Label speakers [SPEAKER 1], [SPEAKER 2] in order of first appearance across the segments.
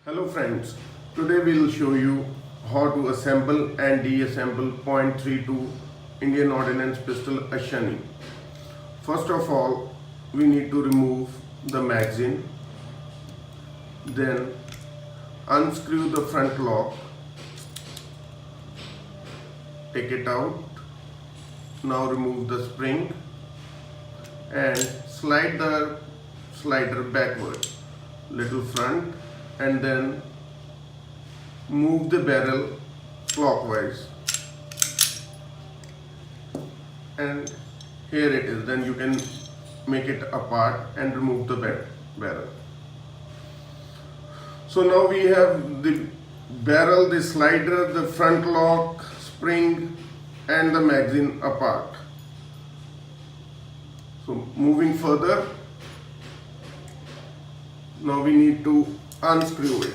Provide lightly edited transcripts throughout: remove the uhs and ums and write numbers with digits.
[SPEAKER 1] Hello friends, today we will show you how to assemble and deassemble .32 Indian Ordnance Pistol Ashani. First of all, we need to remove the magazine, then unscrew the front lock, take it out. Now remove the spring and slide the slider backward, little front, and then move the barrel clockwise, and here it is. Then you can make it apart and remove the barrel. So now we have the barrel, the slider, the front lock, spring and the magazine apart. So moving further, now we need to unscrew it.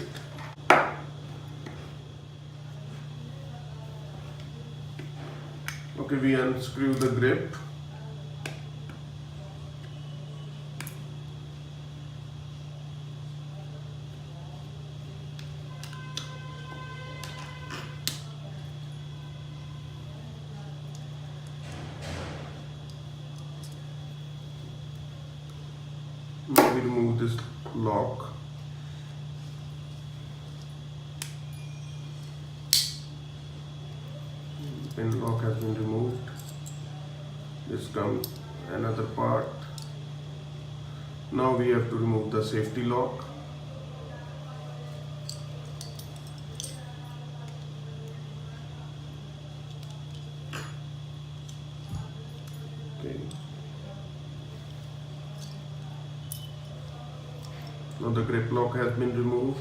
[SPEAKER 1] Okay, we unscrew the grip. Now we remove this lock. Pin lock has been removed. This comes another part. Now we have to remove the safety lock. Okay. Now the grip lock has been removed.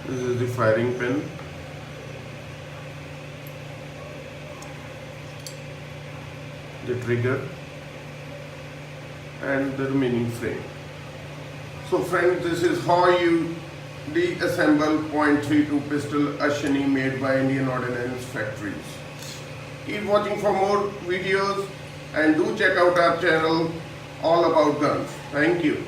[SPEAKER 1] This is the firing pin. The trigger and the remaining frame. So friends, this is how you deassemble .32 Pistol Ashani made by Indian Ordnance factories. Keep watching for more videos and do check out our channel all about guns. Thank you.